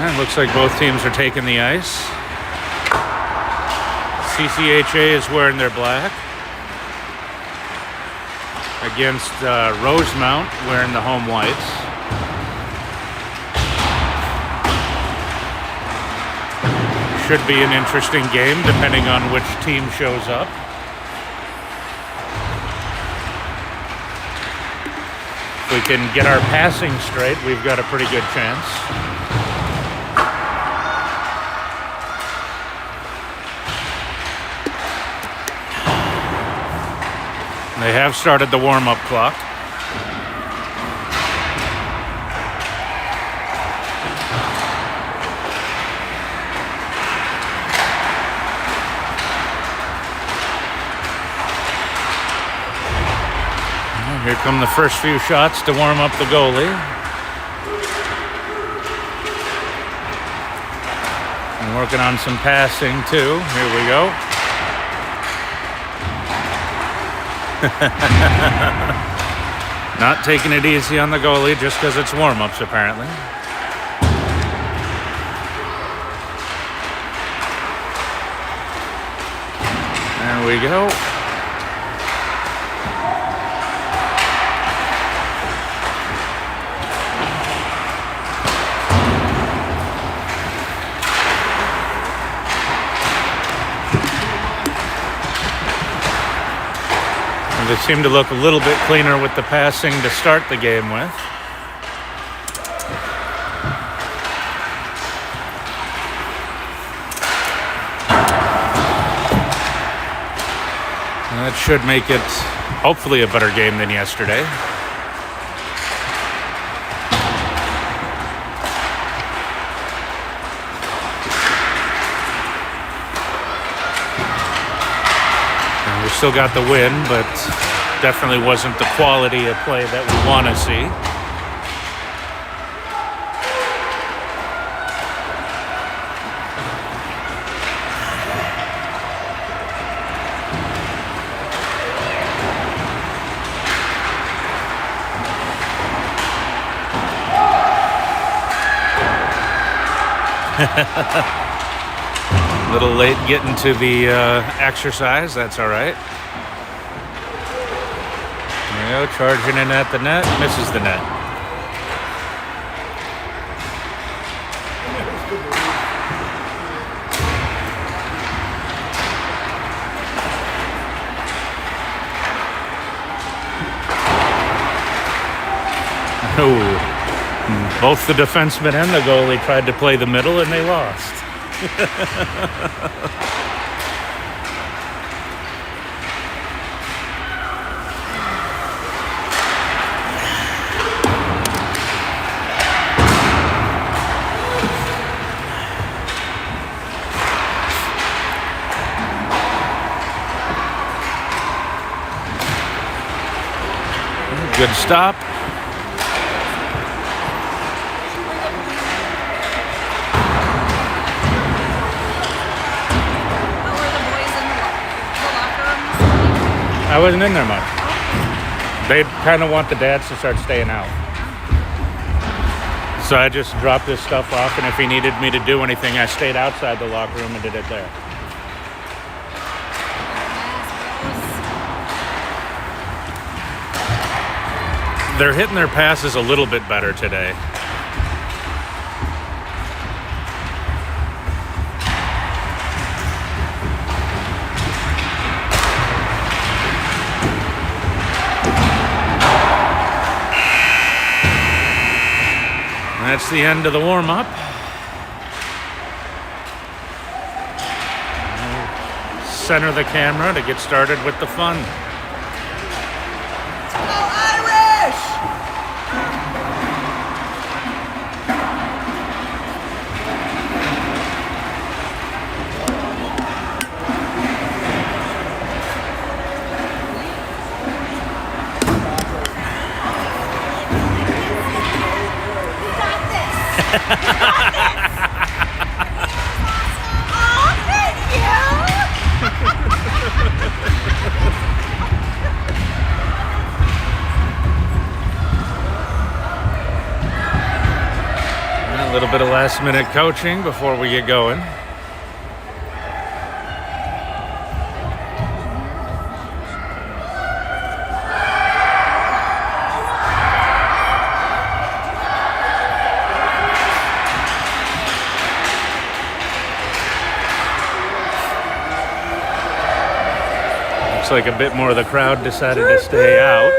And it looks like both teams are taking the ice. CCHA is wearing their black against Rosemount wearing the home whites. Should be an interesting game depending on which team shows up. If we can get our passing straight, we've got a pretty good chance. They have started the warm-up clock. Here come the first few shots to warm up the goalie. And working on some passing too. Here we go. Not taking it easy on the goalie just because it's warm-ups apparently. There we go. They seem to look a little bit cleaner with the passing to start the game with. And that should make it hopefully a better game than yesterday. Still got the win, but definitely wasn't the quality of play that we want to see. A little late getting to the exercise, that's all right. There we go, charging in at the net, misses the net. Oh, both the defenseman and the goalie tried to play the middle and they lost. Good stop. I wasn't in there much. They kind of want the dads to start staying out. So I just dropped this stuff off, and if he needed me to do anything, I stayed outside the locker room and did it there. They're hitting their passes a little bit better today. That's the end of the warm-up. Center the camera to get started with the fun. Let's go Irish! Oh, thank you! little bit of last-minute coaching before we get going. Looks like a bit more of the crowd decided to stay out.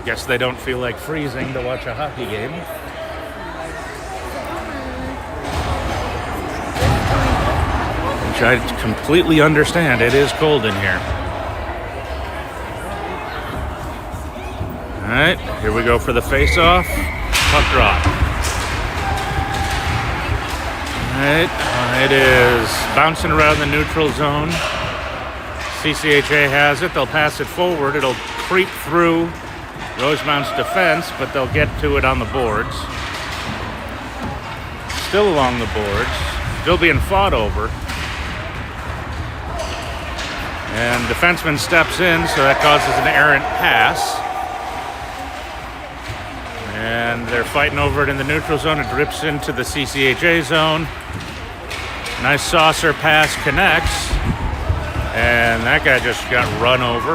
Guess they don't feel like freezing to watch a hockey game. Which I completely understand. It is cold in here. All right, here we go for the face-off. Puck drop. All right, it is bouncing around the neutral zone. CCHA has it. They'll pass it forward. It'll creep through Rosemount's defense, but they'll get to it on the boards. Still along the boards. Still being fought over. And defenseman steps in, so that causes an errant pass. And they're fighting over it in the neutral zone. It drips into the CCHA zone. Nice saucer pass connects. And that guy just got run over.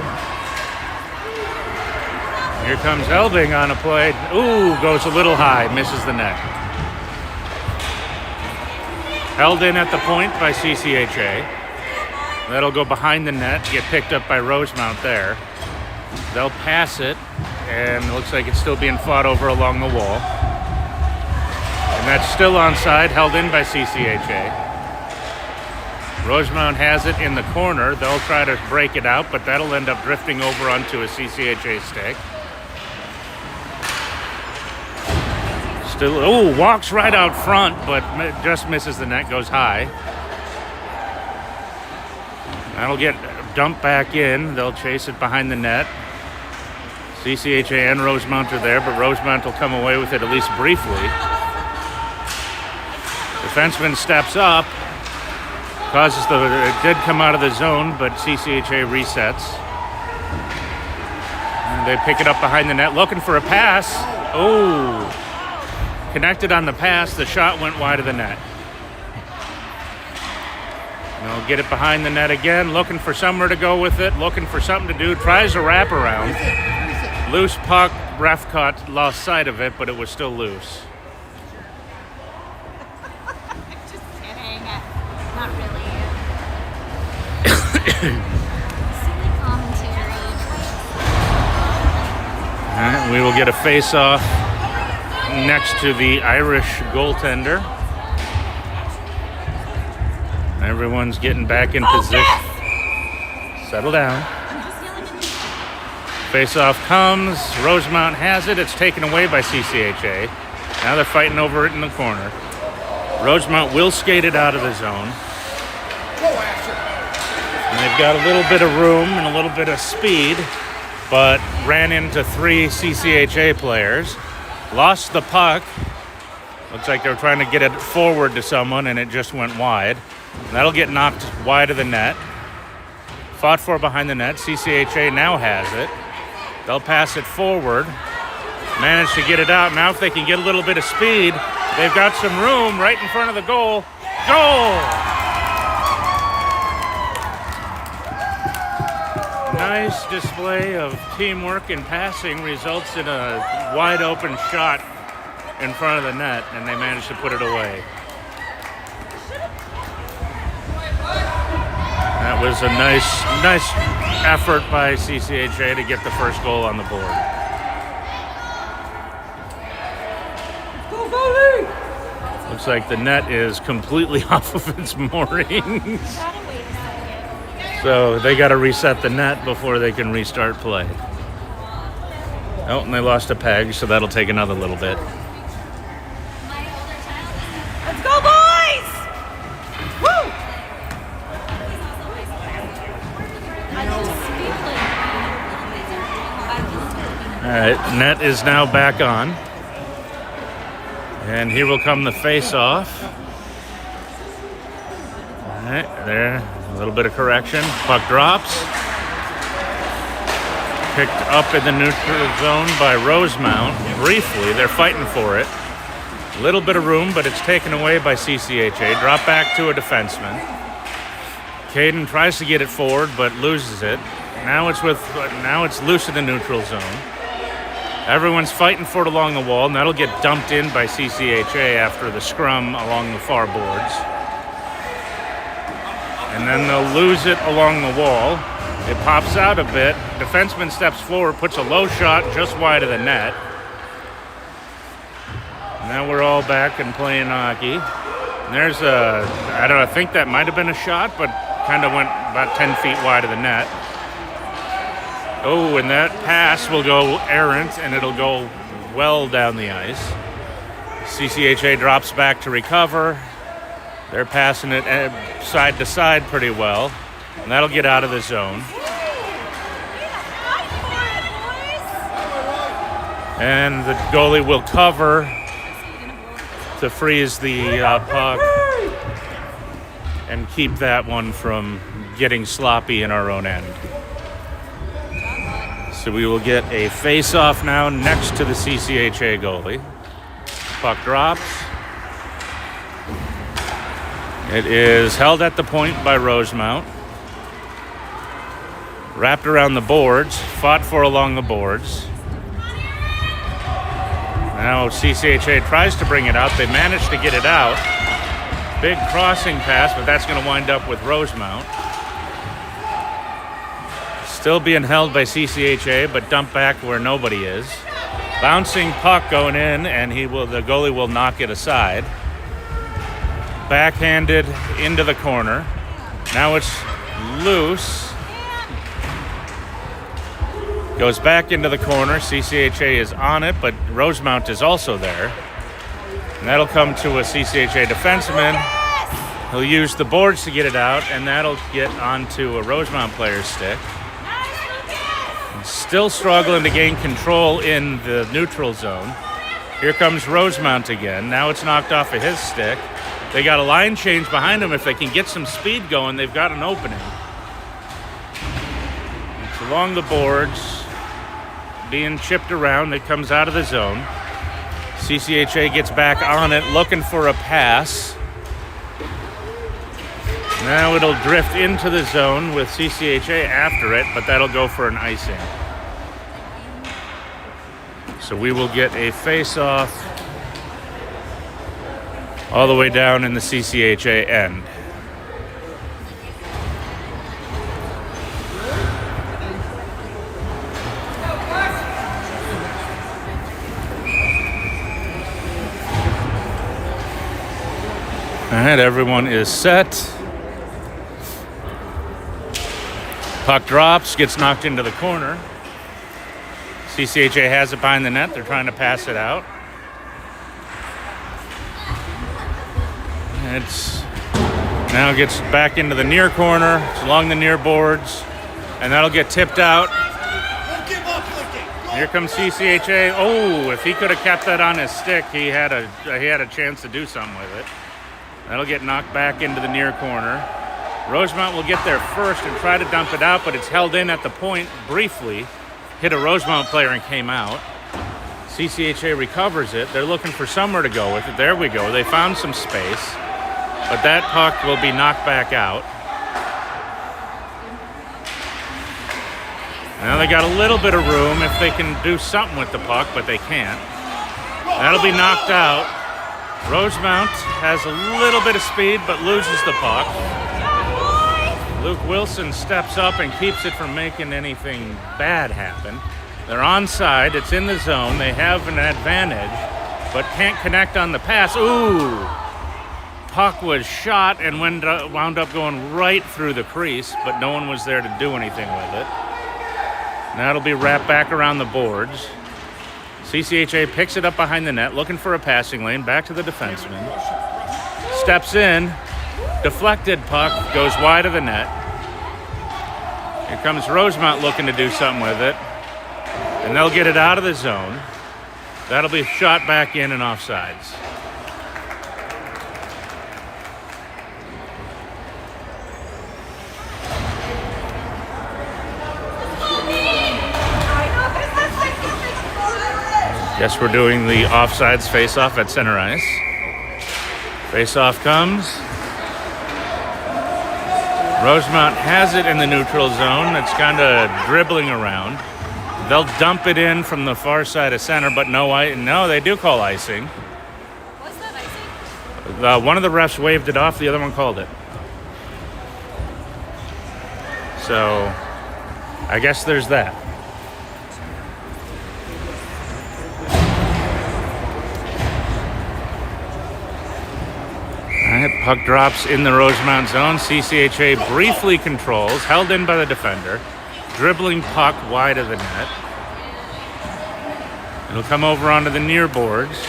Here comes Elving on a play. Ooh, goes a little high, misses the net. Held in at the point by CCHA. That'll go behind the net, get picked up by Rosemount there. They'll pass it, and it looks like it's still being fought over along the wall. And that's still onside, held in by CCHA. Rosemount has it in the corner. They'll try to break it out, but that'll end up drifting over onto a CCHA stick. Still, walks right out front, but just misses the net, goes high. That'll get dumped back in. They'll chase it behind the net. CCHA and Rosemount are there, but Rosemount will come away with it at least briefly. Defenseman steps up. It did come out of the zone, but CCHA resets. And they pick it up behind the net, looking for a pass. Oh, connected on the pass. The shot went wide of the net. They'll get it behind the net again, looking for somewhere to go with it, looking for something to do. Tries a wraparound. Loose puck. Ref caught, lost sight of it, but it was still loose. Not really. Silly commentary. All right, we will get a face-off next to the Irish goaltender. Everyone's getting back in position. Settle down. Face-off comes. Rosemount has it. It's taken away by CCHA. Now they're fighting over it in the corner. Rosemount will skate it out of the zone. And they've got a little bit of room and a little bit of speed, but ran into 3 CCHA players. Lost the puck. Looks like they were trying to get it forward to someone, and it just went wide. And that'll get knocked wide of the net. Fought for behind the net. CCHA now has it. They'll pass it forward. Managed to get it out. Now if they can get a little bit of speed, they've got some room right in front of the goal. Goal! Nice display of teamwork and passing results in a wide open shot in front of the net, and they managed to put it away. That was a nice effort by CCHA to get the first goal on the board. Looks like the net is completely off of its moorings. So they got to reset the net before they can restart play. Oh, and they lost a peg, so that'll take another little bit. Let's go, boys! Woo! All right, net is now back on. And here will come the face-off. All right, there, a little bit of correction. Puck drops. Picked up in the neutral zone by Rosemount. Briefly, they're fighting for it. Little bit of room, but it's taken away by CCHA. Drop back to a defenseman. Caden tries to get it forward, but loses it. Now it's loose in the neutral zone. Everyone's fighting for it along the wall, and that'll get dumped in by CCHA after the scrum along the far boards. And then they'll lose it along the wall. It pops out a bit. Defenseman steps forward, puts a low shot just wide of the net. Now we're all back and playing hockey. And there's I think that might have been a shot, but kind of went about 10 feet wide of the net. Oh, and that pass will go errant, and it'll go well down the ice. CCHA drops back to recover. They're passing it side to side pretty well, and that'll get out of the zone. And the goalie will cover to freeze the puck and keep that one from getting sloppy in our own end. So we will get a face-off now next to the CCHA goalie. Puck drops. It is held at the point by Rosemount. Wrapped around the boards, fought for along the boards. Now CCHA tries to bring it out. They manage to get it out. Big crossing pass, but that's going to wind up with Rosemount. Still being held by CCHA, but dumped back where nobody is. Bouncing puck going in, and the goalie will knock it aside. Backhanded into the corner. Now it's loose. Goes back into the corner. CCHA is on it, but Rosemount is also there. And that'll come to a CCHA defenseman. He'll use the boards to get it out, and that'll get onto a Rosemount player's stick. Still struggling to gain control in the neutral zone. Here comes Rosemount again. Now it's knocked off of his stick. They got a line change behind them. If they can get some speed going, they've got an opening. It's along the boards, being chipped around. It comes out of the zone. CCHA gets back on it, looking for a pass. Now it'll drift into the zone with CCHA after it, but that'll go for an icing. So we will get a face-off all the way down in the CCHA end. All right, everyone is set. Puck drops, gets knocked into the corner. CCHA has it behind the net. They're trying to pass it out. It's now gets back into the near corner. It's along the near boards, and that'll get tipped out. Here comes CCHA. Oh, if he could have kept that on his stick, he had a chance to do something with it. That'll get knocked back into the near corner. Rosemount will get there first and try to dump it out, but it's held in at the point briefly. Hit a Rosemount player and came out. CCHA recovers it. They're looking for somewhere to go with it. There we go. They found some space, but that puck will be knocked back out. Now they got a little bit of room if they can do something with the puck, but they can't. That'll be knocked out. Rosemount has a little bit of speed, but loses the puck. Luke Wilson steps up and keeps it from making anything bad happen. They're onside. It's in the zone. They have an advantage, but can't connect on the pass. Ooh! Puck was shot and wound up going right through the crease, but no one was there to do anything with it. Now it'll be wrapped back around the boards. CCHA picks it up behind the net, looking for a passing lane, back to the defenseman. Steps in, deflected puck, goes wide of the net. Here comes Rosemount looking to do something with it, and they'll get it out of the zone. That'll be shot back in and offsides. Guess we're doing the offsides face-off at center ice. Face-off comes. Rosemount has it in the neutral zone. It's kind of dribbling around. They'll dump it in from the far side of center, but no, they do call icing. Was that icing? One of the refs waved it off, the other one called it. So, I guess there's that. All right, puck drops in the Rosemount zone. CCHA briefly controls, held in by the defender. Dribbling puck wide of the net. It'll come over onto the near boards.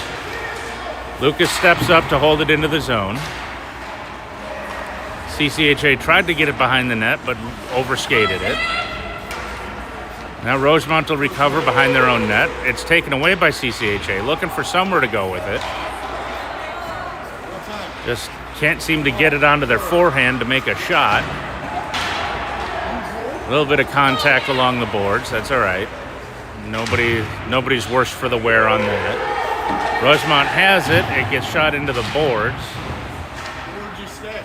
Lucas steps up to hold it into the zone. CCHA tried to get it behind the net, but overskated it. Now Rosemount will recover behind their own net. It's taken away by CCHA, looking for somewhere to go with it. Just can't seem to get it onto their forehand to make a shot. A little bit of contact along the boards. That's all right. Nobody's worse for the wear on that. Rosemount has it. It gets shot into the boards.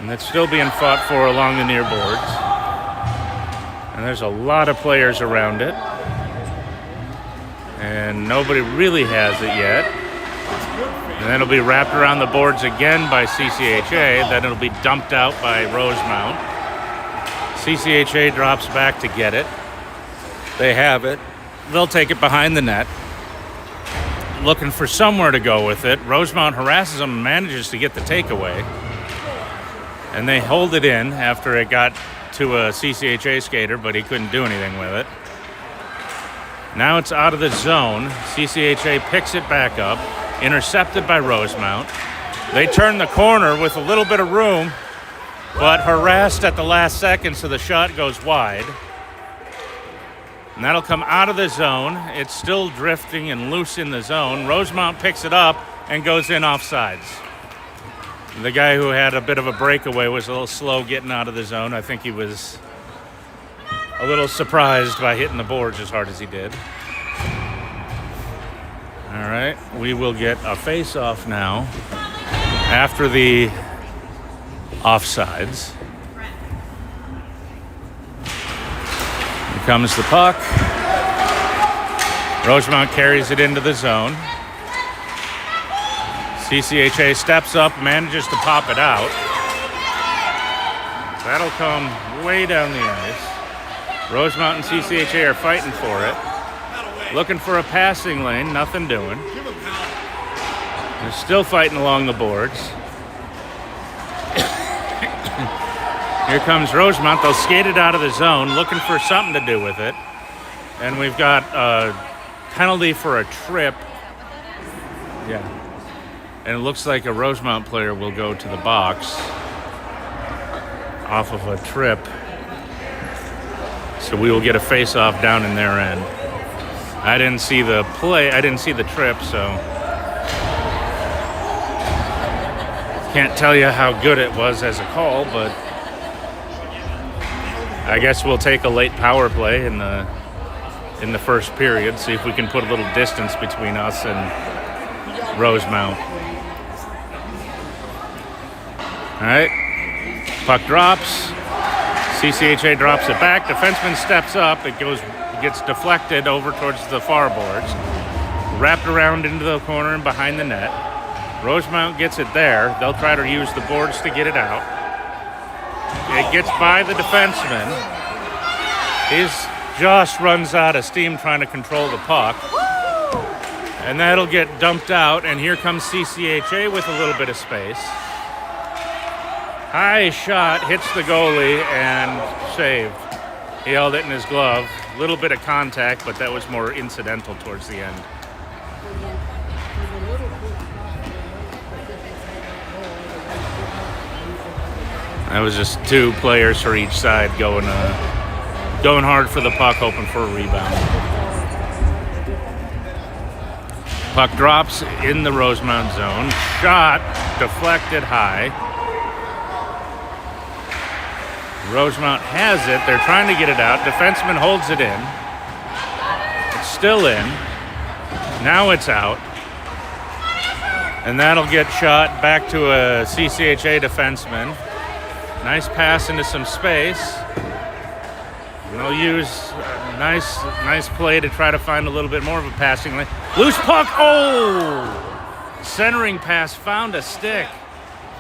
And it's still being fought for along the near boards. And there's a lot of players around it. And nobody really has it yet. And then it'll be wrapped around the boards again by CCHA. Then it'll be dumped out by Rosemount. CCHA drops back to get it. They have it. They'll take it behind the net. Looking for somewhere to go with it. Rosemount harasses them and manages to get the takeaway. And they hold it in after it got to a CCHA skater, but he couldn't do anything with it. Now it's out of the zone. CCHA picks it back up, intercepted by Rosemount. They turn the corner with a little bit of room, but harassed at the last second, so the shot goes wide. And that'll come out of the zone. It's still drifting and loose in the zone. Rosemount picks it up and goes in offsides. The guy who had a bit of a breakaway was a little slow getting out of the zone. I think he was a little surprised by hitting the boards as hard as he did. All right, we will get a face-off now after the offsides. Here comes the puck. Rosemount carries it into the zone. CCHA steps up, manages to pop it out. That'll come way down the ice. Rosemount and CCHA are fighting for it. Looking for a passing lane, nothing doing. They're still fighting along the boards. Here comes Rosemount. They'll skate it out of the zone, looking for something to do with it. And we've got a penalty for a trip. Yeah. And it looks like a Rosemount player will go to the box off of a trip. So we will get a face-off down in their end. I didn't see the play. I didn't see the trip, so can't tell you how good it was as a call, but I guess we'll take a late power play in the first period, see if we can put a little distance between us and Rosemount. All right, puck drops. CCHA drops it back. Defenseman steps up. It gets deflected over towards the far boards. Wrapped around into the corner and behind the net. Rosemount gets it there. They'll try to use the boards to get it out. It gets by the defenseman. He just runs out of steam trying to control the puck. And that'll get dumped out. And here comes CCHA with a little bit of space. High shot, hits the goalie, and saved. He held it in his glove. A little bit of contact, but that was more incidental towards the end. That was just two players for each side going hard for the puck, hoping for a rebound. Puck drops in the Rosemount zone. Shot deflected high. Rosemount has it. They're trying to get it out. Defenseman holds it in. It's still in. Now it's out. And that'll get shot back to a CCHA defenseman. Nice pass into some space. And they'll use a nice play to try to find a little bit more of a passing lane. Loose puck. Oh! Centering pass found a stick.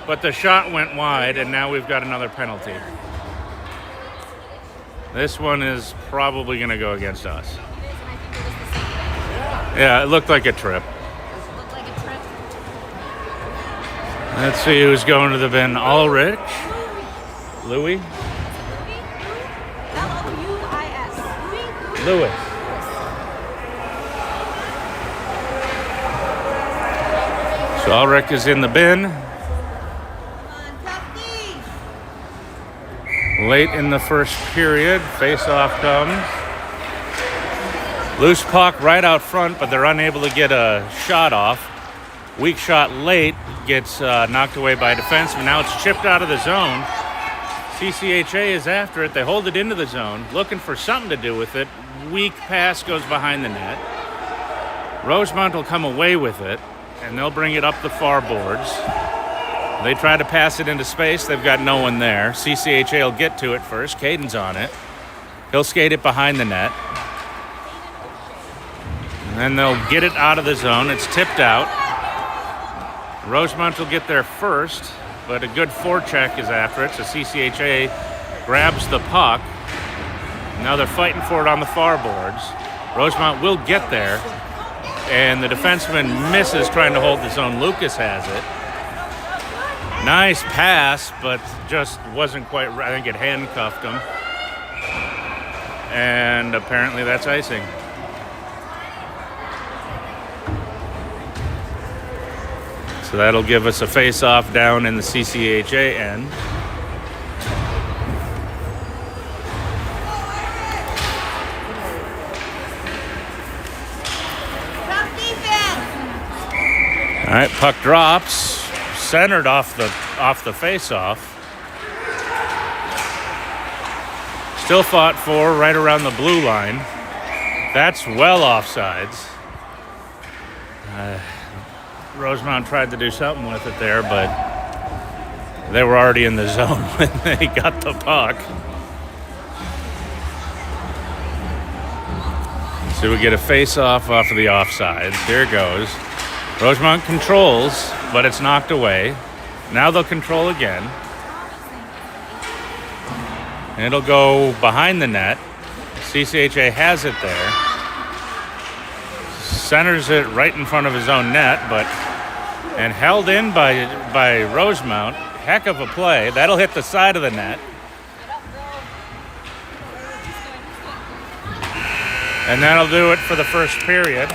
But the shot went wide, and now we've got another penalty. This one is probably going to go against us. Yeah, it looked like a trip. Let's see who's going to the bin. Ulrich. Louis. L-O-U-I-S. Lewis. So Ulrich is in the bin. Late in the first period, face-off comes. Loose puck right out front, but they're unable to get a shot off. Weak shot late, gets knocked away by a defenseman. Now it's chipped out of the zone. CCHA is after it. They hold it into the zone, looking for something to do with it. Weak pass goes behind the net. Rosemount will come away with it, and they'll bring it up the far boards. They try to pass it into space. They've got no one there. CCHA will get to it first. Caden's on it. He'll skate it behind the net. And then they'll get it out of the zone. It's tipped out. Rosemount will get there first, but a good forecheck is after it. So CCHA grabs the puck. Now they're fighting for it on the far boards. Rosemount will get there, and the defenseman misses trying to hold the zone. Lucas has it. Nice pass, but just wasn't quite right. I think it handcuffed him. And apparently that's icing. So that'll give us a face-off down in the CCHA end. All right, puck drops. Centered off the face-off. Still fought for right around the blue line. That's well offsides. Rosemount tried to do something with it there, but they were already in the zone when they got the puck. So we get a face-off off of the offsides. Here it goes. Rosemount controls, but it's knocked away. Now they'll control again. And it'll go behind the net. CCHA has it there. Centers it right in front of his own net, and held in by Rosemount. Heck of a play. That'll hit the side of the net. And that'll do it for the first period.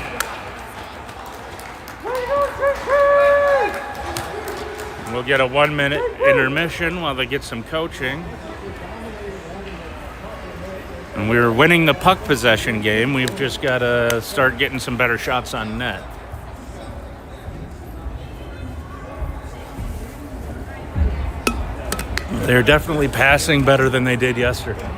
We'll get a 1-minute intermission while they get some coaching. And we're winning the puck possession game. We've just got to start getting some better shots on net. They're definitely passing better than they did yesterday.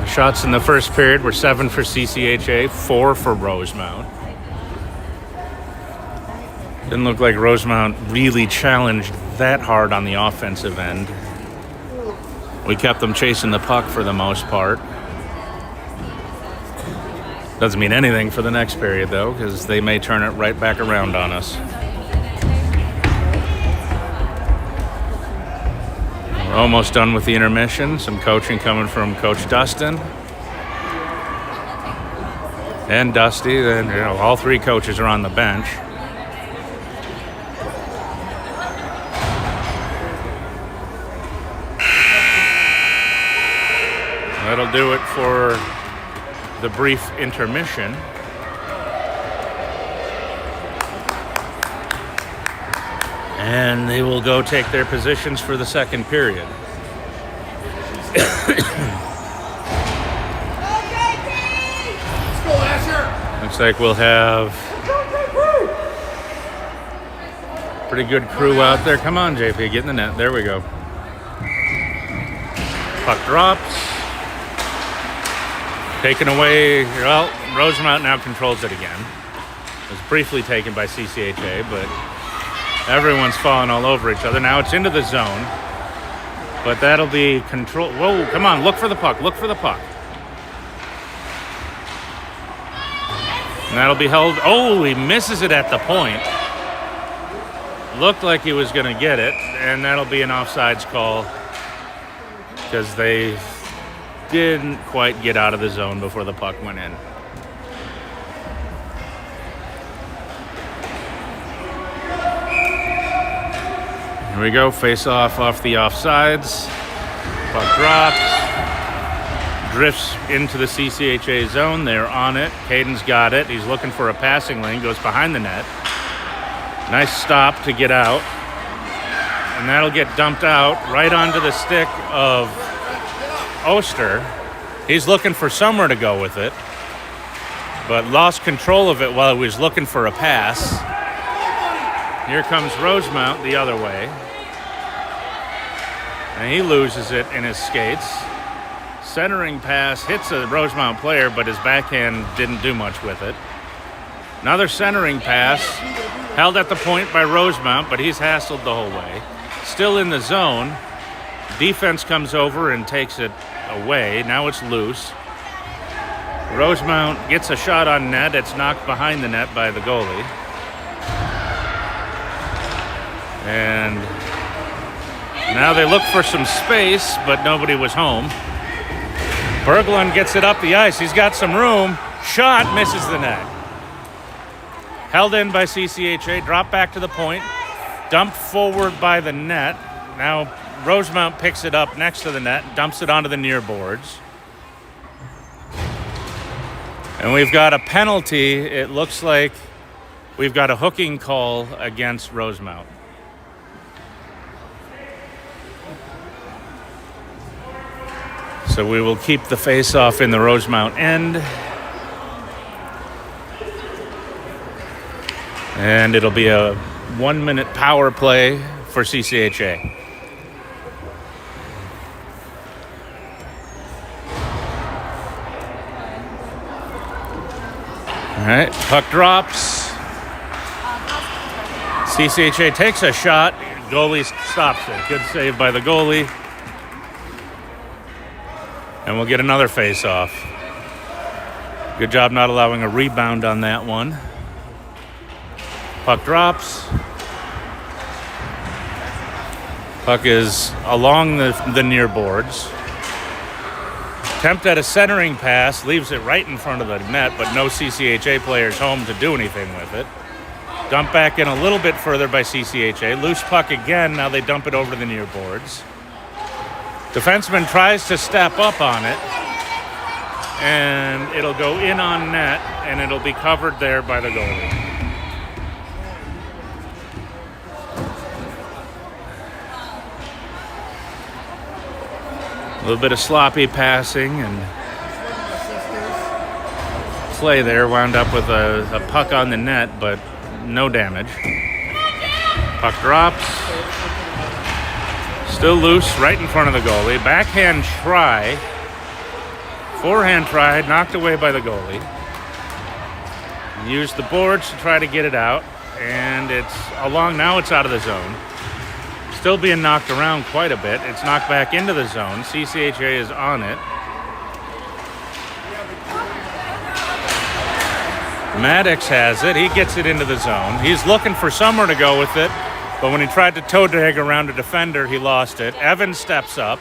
Shots in the first period were 7 for CCHA, 4 for Rosemount. Didn't look like Rosemount really challenged that hard on the offensive end. We kept them chasing the puck for the most part. Doesn't mean anything for the next period, though, because they may turn it right back around on us. We're almost done with the intermission. Some coaching coming from Coach Dustin and Dusty. Then all three coaches are on the bench. That'll do it for the brief intermission. And they will go take their positions for the second period. Looks like we'll have Pretty good crew out there. Come on, JP, get in the net. There we go. Puck drops. Taken away. Well, Rosemount now controls it again. It was briefly taken by CCHA, but everyone's falling all over each other. Now it's into the zone, but that'll be control. Whoa, come on, look for the puck. Look for the puck. And that'll be held. Oh, he misses it at the point. Looked like he was going to get it, and that'll be an offsides call because they didn't quite get out of the zone before the puck went in. Here we go, face off the offsides. Puck drops, drifts into the CCHA zone. They're on it. Caden's got it. He's looking for a passing lane, goes behind the net. Nice stop to get out. And that'll get dumped out right onto the stick of Oster. He's looking for somewhere to go with it, but lost control of it while he was looking for a pass. Here comes Rosemount the other way. And he loses it in his skates. Centering pass hits a Rosemount player, but his backhand didn't do much with it. Another centering pass, held at the point by Rosemount, but he's hassled the whole way. Still in the zone. Defense comes over and takes it away. Now it's loose. Rosemount gets a shot on net. It's knocked behind the net by the goalie. And now they look for some space, but nobody was home. Berglund gets it up the ice. He's got some room. Shot misses the net. Held in by CCHA. Dropped back to the point. Dumped forward by the net. Now Rosemount picks it up next to the net, dumps it onto the near boards. And we've got a penalty. It looks like we've got a hooking call against Rosemount. So we will keep the face-off in the Rosemount end. And it'll be a 1-minute power play for CCHA. All right, puck drops. CCHA takes a shot. Goalie stops it. Good save by the goalie. And we'll get another face-off. Good job not allowing a rebound on that one. Puck drops. Puck is along the near boards. Attempt at a centering pass, leaves it right in front of the net, but no CCHA players home to do anything with it. Dump back in a little bit further by CCHA. Loose puck again, now they dump it over the near boards. Defenseman tries to step up on it, and it'll go in on net, and it'll be covered there by the goalie. A little bit of sloppy passing and play there. Wound up with a puck on the net, but no damage. Puck drops. Still loose right in front of the goalie. Backhand try. Forehand try, knocked away by the goalie. Used the boards to try to get it out, and it's along. Now it's out of the zone. Still being knocked around quite a bit. It's knocked back into the zone. CCHA is on it. Maddox has it. He gets it into the zone. He's looking for somewhere to go with it, but when he tried to toe drag around a defender, he lost it. Evans steps up,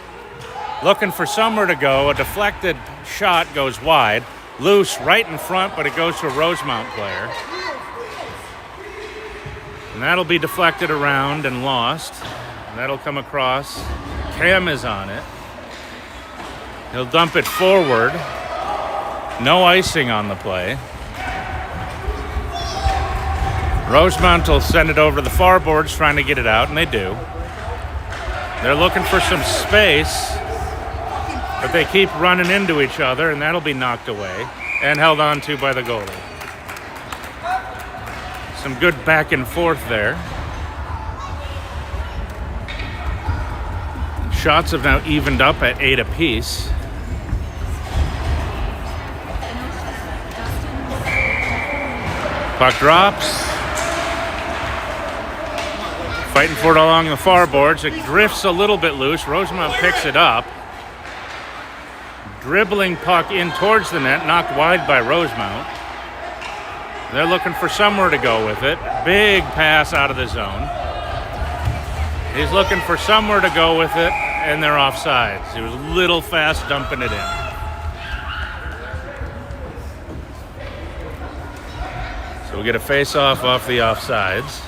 looking for somewhere to go. A deflected shot goes wide. Loose right in front, but it goes to a Rosemount player. And that'll be deflected around and lost. And that'll come across. Cam is on it. He'll dump it forward. No icing on the play. Rosemount will send it over to the far boards trying to get it out, and they do. They're looking for some space, but they keep running into each other, and that'll be knocked away and held on to by the goalie. Some good back and forth there. Shots have now evened up at 8 apiece. Puck drops. Fighting for it along the far boards. It drifts a little bit loose. Rosemount picks it up. Dribbling puck in towards the net, knocked wide by Rosemount. They're looking for somewhere to go with it. Big pass out of the zone. He's looking for somewhere to go with it, and they're offsides. He was a little fast dumping it in. So we'll get a face-off off the offsides.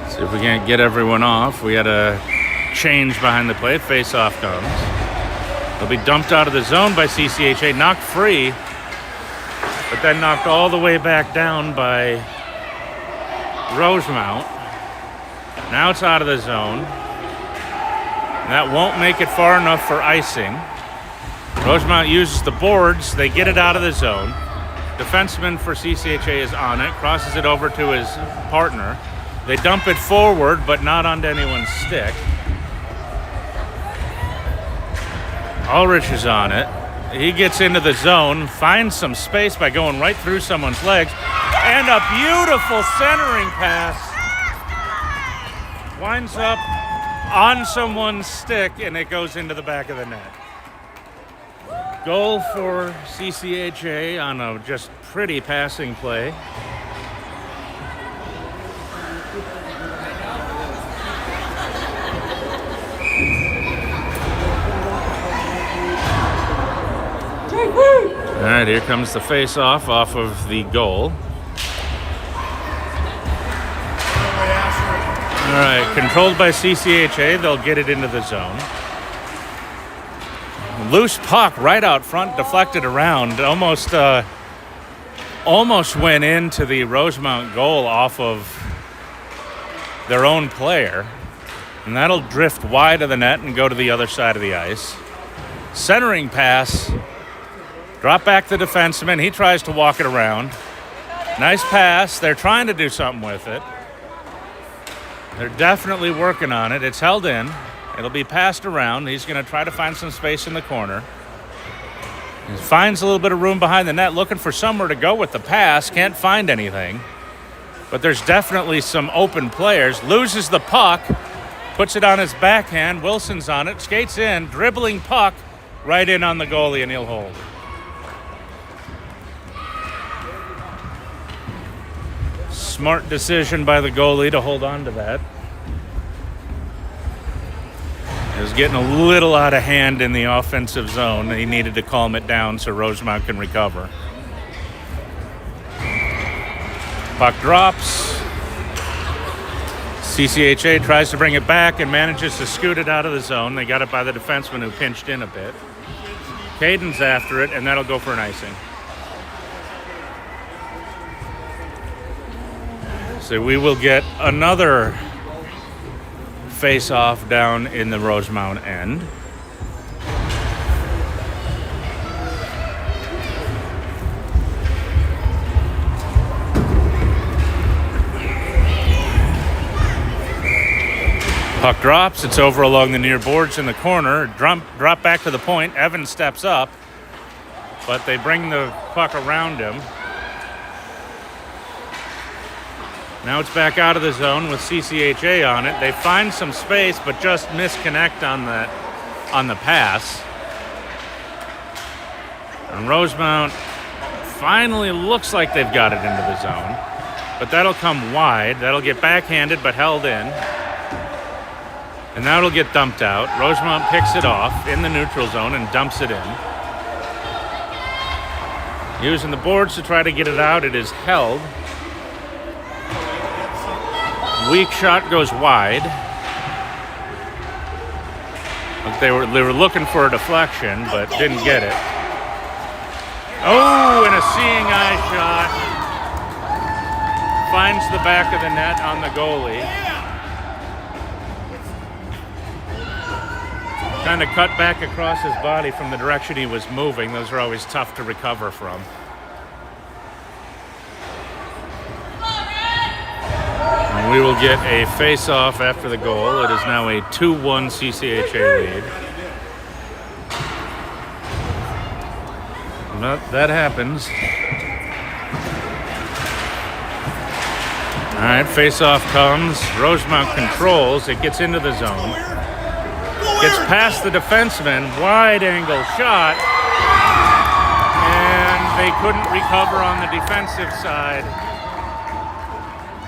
See if we can't get everyone off. We had a change behind the plate. Face-off comes. They'll be dumped out of the zone by CCHA, knocked free, but then knocked all the way back down by Rosemount. Now it's out of the zone. And that won't make it far enough for icing. Rosemount uses the boards. They get it out of the zone. Defenseman for CCHA is on it, crosses it over to his partner. They dump it forward, but not onto anyone's stick. Ulrich is on it. He gets into the zone, finds some space by going right through someone's legs, and a beautiful centering pass. Winds up on someone's stick, and it goes into the back of the net. Goal for CCHA on a just pretty passing play. All right, here comes the face-off off of the goal. All right, controlled by CCHA, they'll get it into the zone. Loose puck right out front, deflected around, almost went into the Rosemount goal off of their own player. And that'll drift wide of the net and go to the other side of the ice. Centering pass. Drop back the defenseman. He tries to walk it around. Nice pass. They're trying to do something with it. They're definitely working on it. It's held in. It'll be passed around. He's going to try to find some space in the corner. He finds a little bit of room behind the net, looking for somewhere to go with the pass. Can't find anything. But there's definitely some open players. Loses the puck. Puts it on his backhand. Wilson's on it. Skates in. Dribbling puck right in on the goalie, and he'll hold. Smart decision by the goalie to hold on to that. It was getting a little out of hand in the offensive zone. He needed to calm it down so Rosemount can recover. Puck drops. CCHA tries to bring it back and manages to scoot it out of the zone. They got it by the defenseman who pinched in a bit. Caden's after it, and that'll go for an icing. So we will get another face-off down in the Rosemount end. Puck drops. It's over along the near boards in the corner. Drop back to the point. Evans steps up, but they bring the puck around him. Now it's back out of the zone with CCHA on it. They find some space, but just misconnect on the pass. And Rosemount finally looks like they've got it into the zone. But that'll come wide. That'll get backhanded, but held in. And now it'll get dumped out. Rosemount picks it off in the neutral zone and dumps it in. Using the boards to try to get it out. It is held. Weak shot goes wide. They were looking for a deflection, but didn't get it. Oh, and a seeing eye shot. Finds the back of the net on the goalie. Kind of cut back across his body from the direction he was moving. Those are always tough to recover from. We will get a face-off after the goal. It is now a 2-1 CCHA lead. But that happens. All right, face-off comes. Rosemount controls. It gets into the zone. Gets past the defenseman. Wide-angle shot. And they couldn't recover on the defensive side.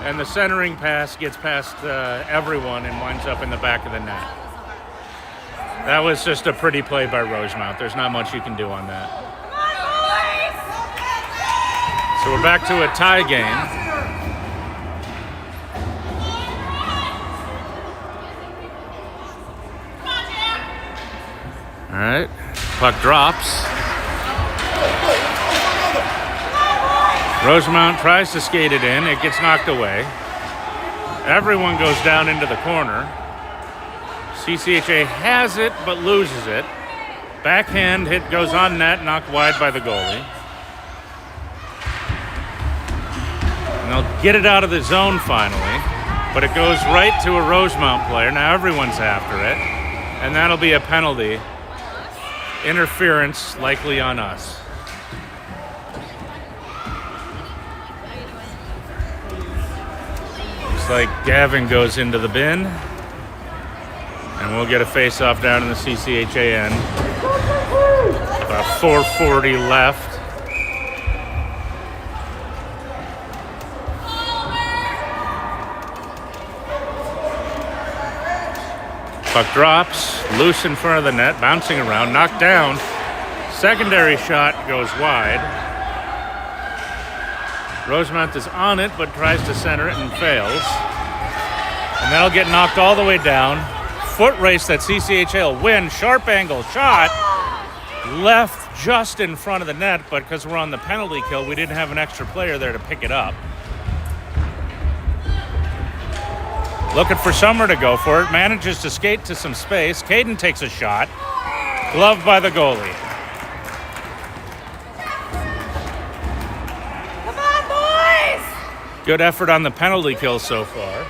And the centering pass gets past everyone and winds up in the back of the net. That was just a pretty play by Rosemount. There's not much you can do on that. So we're back to a tie game. All right, puck drops. Rosemount tries to skate it in. It gets knocked away. Everyone goes down into the corner. CCHA has it, but loses it. Backhand hit goes on net, knocked wide by the goalie. And they'll get it out of the zone finally, but it goes right to a Rosemount player. Now everyone's after it, and that'll be a penalty. Interference likely on us. Looks like Gavin goes into the bin, and we'll get a face-off down in the CCHA end. About 4:40 left. Puck drops, loose in front of the net, bouncing around, knocked down. Secondary shot goes wide. Rosemount is on it, but tries to center it and fails. And that'll get knocked all the way down. Foot race that CCHA will win. Sharp angle shot. Left just in front of the net, but because we're on the penalty kill, we didn't have an extra player there to pick it up. Looking for Summer to go for it. Manages to skate to some space. Caden takes a shot. Gloved by the goalie. Come on, boys! Good effort on the penalty kill so far.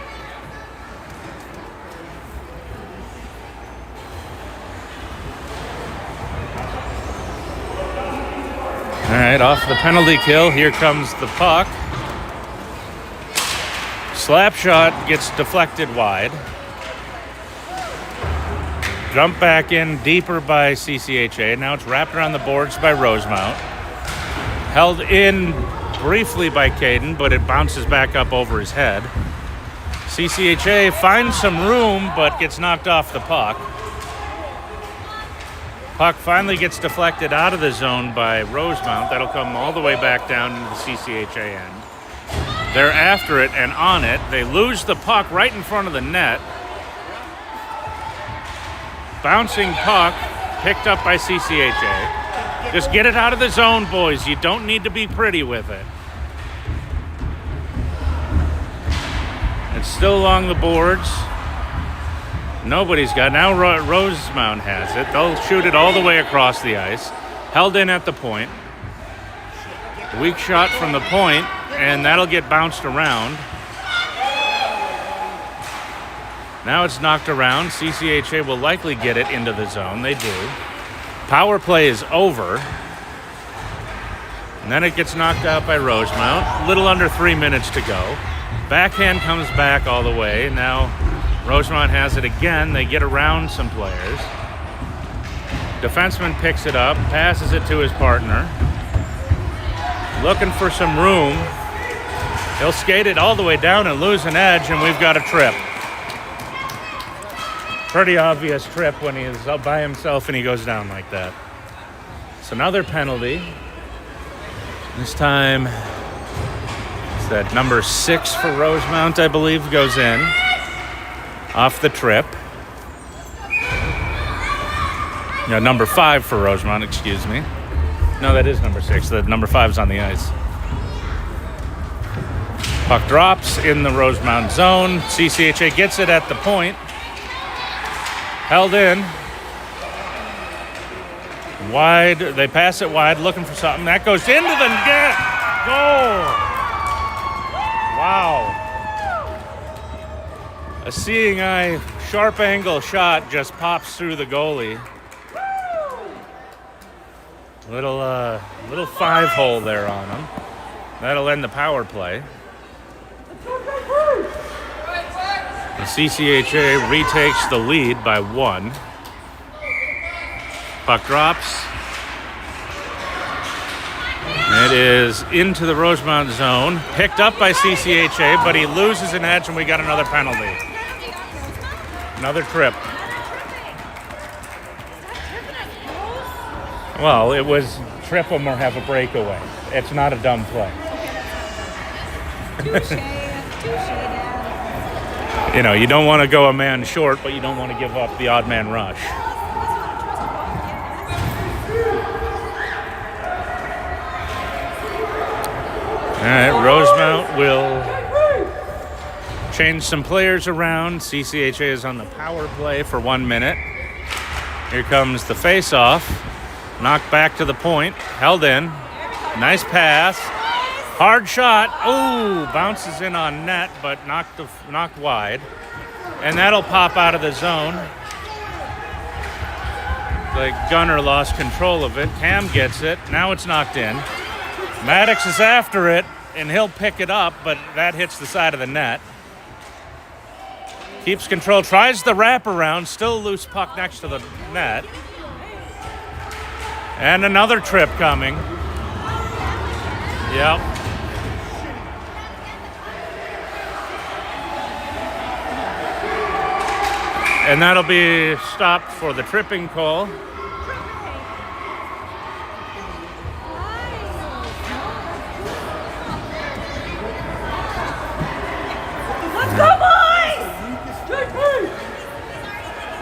All right, off the penalty kill. Here comes the puck. Slap shot gets deflected wide. Jump back in deeper by CCHA. Now it's wrapped around the boards by Rosemount. Held in briefly by Caden, but it bounces back up over his head. CCHA finds some room, but gets knocked off the puck. Puck finally gets deflected out of the zone by Rosemount. That'll come all the way back down into the CCHA end. They're after it and on it. They lose the puck right in front of the net. Bouncing puck picked up by CCHA. Just get it out of the zone, boys. You don't need to be pretty with it. It's still along the boards. Nobody's got it. Now Rosemount has it. They'll shoot it all the way across the ice. Held in at the point. Weak shot from the point. And that'll get bounced around. Now it's knocked around. CCHA will likely get it into the zone. They do. Power play is over. And then it gets knocked out by Rosemount. A little under 3 minutes to go. Backhand comes back all the way. Now Rosemount has it again. They get around some players. Defenseman picks it up, passes it to his partner. Looking for some room. He'll skate it all the way down and lose an edge, and we've got a trip. Pretty obvious trip when he's up by himself and he goes down like that. It's another penalty. This time, it's that number 6 for Rosemount, I believe, goes in. Off the trip. No, number 5 for Rosemount, excuse me. No, that is number 6. The number 5's on the ice. Puck drops in the Rosemount zone. CCHA gets it at the point. Held in. Wide. They pass it wide, looking for something. That goes into the net. Goal. Wow. A seeing eye, sharp angle shot just pops through the goalie. Little 5-hole there on him. That'll end the power play. The CCHA retakes the lead by 1. Puck drops. It is into the Rosemount zone. Picked up by CCHA, but he loses an edge and we got another penalty. Another trip. Well, it was trip him or have a breakaway. It's not a dumb play. Touche, Dad. You know, you don't want to go a man short, but you don't want to give up the odd man rush. All right, Rosemount will change some players around. CCHA is on the power play for 1 minute. Here comes the face-off. Knocked back to the point. Held in. Nice pass. Hard shot. Ooh, bounces in on net, but knocked wide. And that'll pop out of the zone. The gunner lost control of it. Cam gets it. Now it's knocked in. Maddox is after it, and he'll pick it up, but that hits the side of the net. Keeps control, tries the wraparound, still a loose puck next to the net. And another trip coming. Yep. And that'll be stopped for the tripping call. Let's go, boys!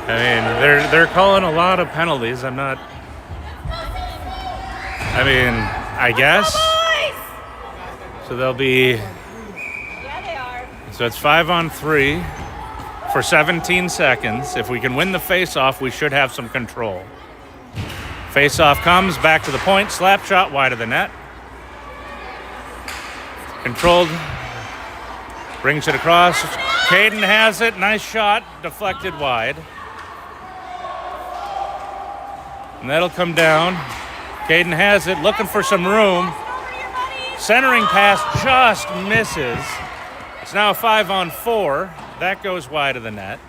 I mean, they're calling a lot of penalties. I guess. So they'll be. Yeah, they are. So it's 5-on-3 for 17 seconds. If we can win the face-off, we should have some control. Face-off comes back to the point. Slap shot wide of the net. Controlled. Brings it across. Caden has it. Nice shot. Deflected wide. And that'll come down. Caden has it. Looking for some room. Centering pass just misses. It's now 5-on-4. That goes wide of the net.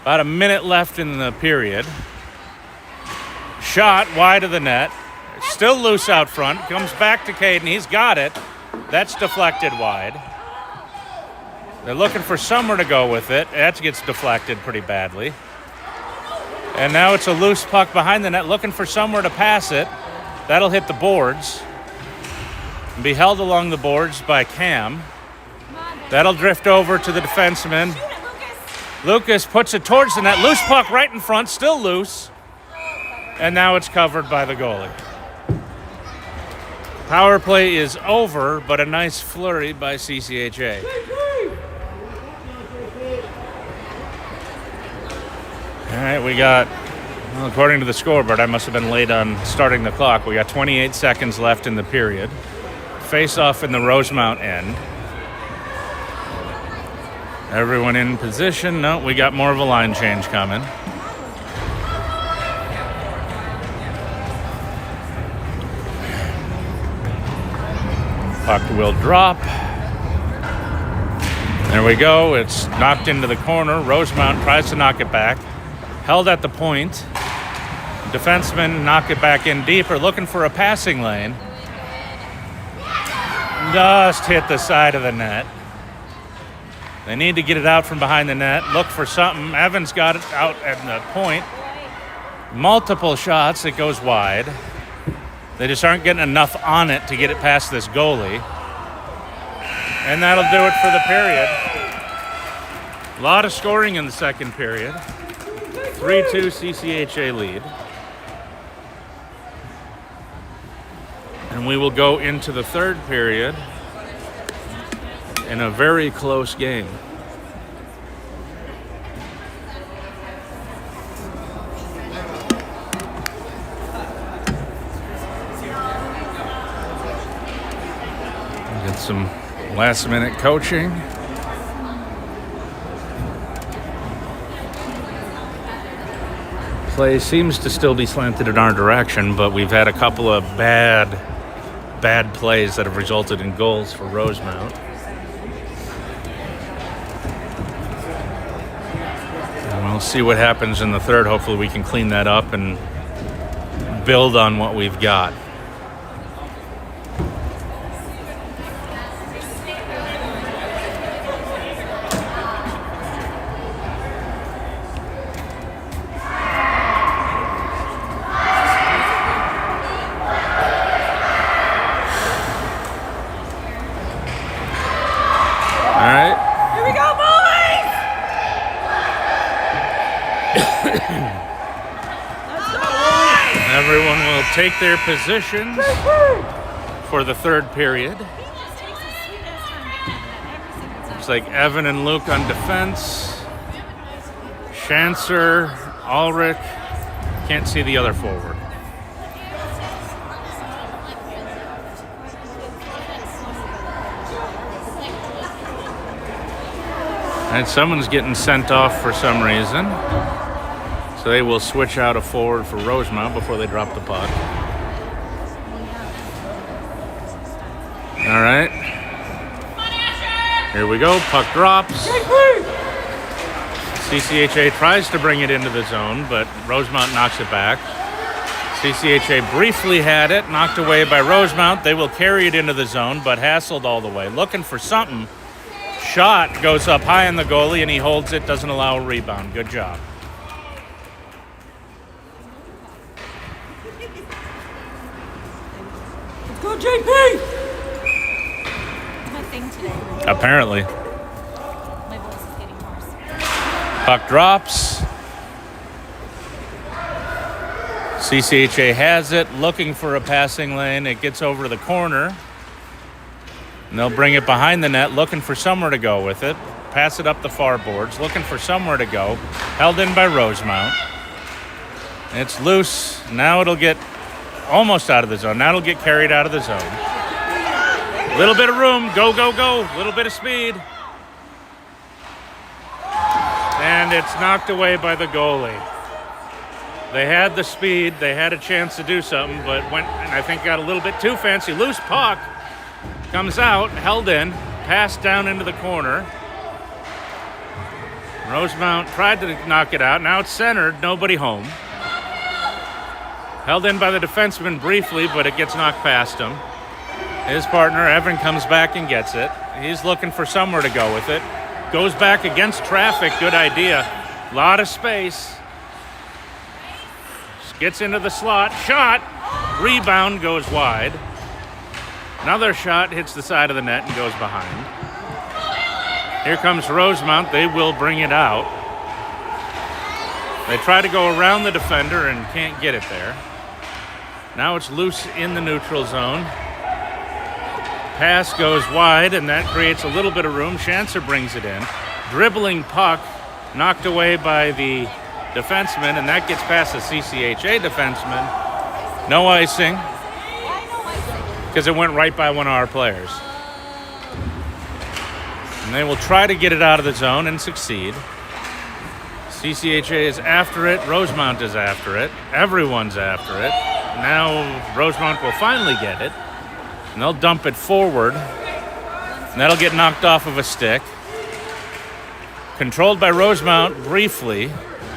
About a minute left in the period. Shot wide of the net. Still loose out front. Comes back to Caden. He's got it. That's deflected wide. They're looking for somewhere to go with it. That gets deflected pretty badly. And now it's a loose puck behind the net, looking for somewhere to pass it. That'll hit the boards. And be held along the boards by Cam. That'll drift over to the defenseman. Lucas puts it towards the net. Loose puck right in front, still loose. And now it's covered by the goalie. Power play is over, but a nice flurry by CCHA. All right, we got, well, according to the scoreboard, I must have been late on starting the clock. We got 28 seconds left in the period. Face-off in the Rosemount end. Everyone in position. No, we got more of a line change coming. Puck will drop. There we go. It's knocked into the corner. Rosemount tries to knock it back. Held at the point. Defenseman knock it back in deeper, looking for a passing lane. Just hit the side of the net. They need to get it out from behind the net. Look for something. Evans got it out at the point. Multiple shots. It goes wide. They just aren't getting enough on it to get it past this goalie. And that'll do it for the period. A lot of scoring in the second period. 3-2 CCHA lead. And we will go into the third period in a very close game. Get some last minute coaching. Play seems to still be slanted in our direction, but we've had a couple of bad plays that have resulted in goals for Rosemount. And we'll see what happens in the third. Hopefully we can clean that up and build on what we've got. All right. Here we go, boys! Let's go, boys! Everyone will take their positions for the third period. Looks like Evan and Luke on defense. Schanzer, Ulrich. Can't see the other forward. And someone's getting sent off for some reason. So they will switch out a forward for Rosemount before they drop the puck. All right. Here we go. Puck drops. CCHA tries to bring it into the zone, but Rosemount knocks it back. CCHA briefly had it, knocked away by Rosemount. They will carry it into the zone, but hassled all the way. Looking for something. Shot goes up high on the goalie, and he holds it, doesn't allow a rebound. Good job. Let's go, JP! My thing today. Apparently. My voice is getting hoarse. Puck drops. CCHA has it, looking for a passing lane. It gets over the corner. And they'll bring it behind the net, looking for somewhere to go with it. Pass it up the far boards, looking for somewhere to go. Held in by Rosemount. It's loose. Now it'll get almost out of the zone. Now it'll get carried out of the zone. Little bit of room. Go, go, go. Little bit of speed. And it's knocked away by the goalie. They had the speed. They had a chance to do something, but went, and I think got a little bit too fancy. Loose puck. Comes out, held in, passed down into the corner. Rosemount tried to knock it out. Now it's centered, nobody home. Held in by the defenseman briefly, but it gets knocked past him. His partner, Evan, comes back and gets it. He's looking for somewhere to go with it. Goes back against traffic, good idea. Lot of space. Gets into the slot, shot, rebound goes wide. Another shot hits the side of the net and goes behind. Here comes Rosemount. They will bring it out. They try to go around the defender and can't get it there. Now it's loose in the neutral zone. Pass goes wide, and that creates a little bit of room. Schanzer brings it in. Dribbling puck, knocked away by the defenseman, and that gets past the CCHA defenseman. No icing. Because it went right by one of our players. And they will try to get it out of the zone and succeed. CCHA is after it. Rosemount is after it. Everyone's after it. Now Rosemount will finally get it. And they'll dump it forward. And that'll get knocked off of a stick. Controlled by Rosemount briefly.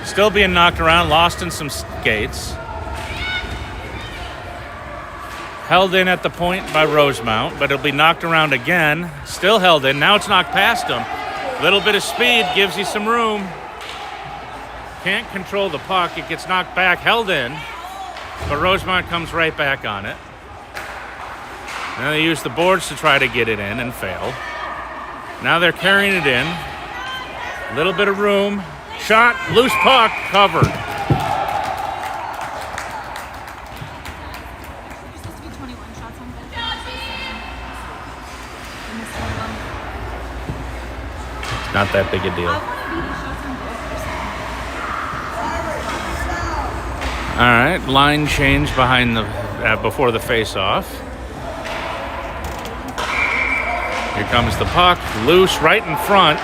Still being knocked around, lost in some skates. Held in at the point by Rosemount, but it'll be knocked around again. Still held in. Now it's knocked past him. Little bit of speed gives you some room. Can't control the puck. It gets knocked back, held in. But Rosemount comes right back on it. Now they use the boards to try to get it in and fail. Now they're carrying it in. Little bit of room. Shot, loose puck, covered. Not that big a deal. All right, line change behind the before the face-off. Here comes the puck, loose right in front.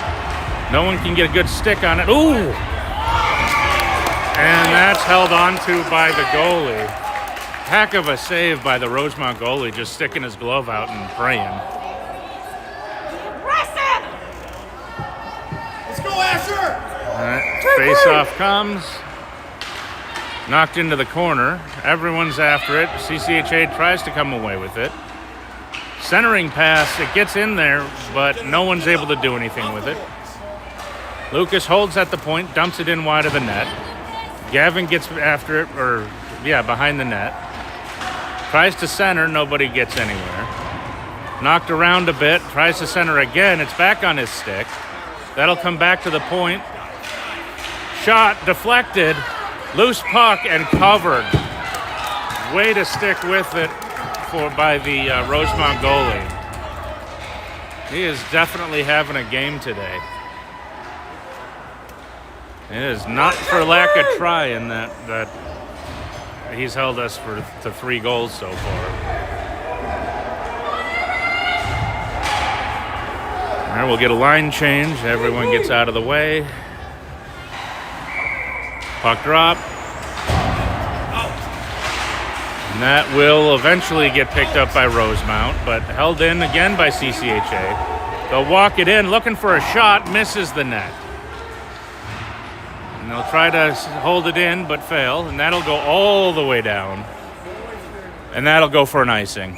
No one can get a good stick on it. Ooh! And that's almost held onto by the goalie. Heck of a save by the Rosemount goalie, just sticking his glove out and praying. Impressive! Let's go, Asher! All right, face-off comes. Knocked into the corner. Everyone's after it. CCHA tries to come away with it. Centering pass, it gets in there, but no one's able to do anything with it. Lucas holds at the point, dumps it in wide of the net. Gavin gets after it, behind the net. Tries to center, nobody gets anywhere. Knocked around a bit, tries to center again, it's back on his stick. That'll come back to the point. Shot deflected, loose puck and covered. Way to stick with it by the Rosemount goalie. He is definitely having a game today. It is not for lack of trying that he's held us to 3 goals so far. All right, we'll get a line change. Everyone gets out of the way. Puck drop. And that will eventually get picked up by Rosemount, but held in again by CCHA. They'll walk it in, looking for a shot, misses the net. And they'll try to hold it in, but fail, and that'll go all the way down. And that'll go for an icing.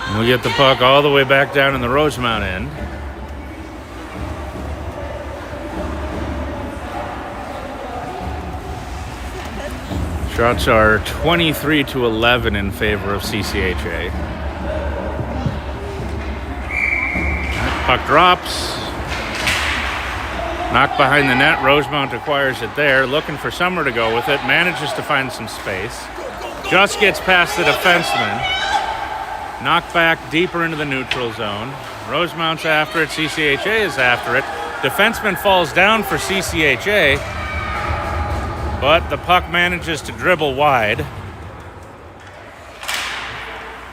And we'll get the puck all the way back down in the Rosemount end. Shots are 23-11 in favor of CCHA. Puck drops. Knocked behind the net. Rosemount acquires it there. Looking for somewhere to go with it. Manages to find some space. Just gets past the defenseman. Knocked back deeper into the neutral zone. Rosemount's after it. CCHA is after it. Defenseman falls down for CCHA. But the puck manages to dribble wide.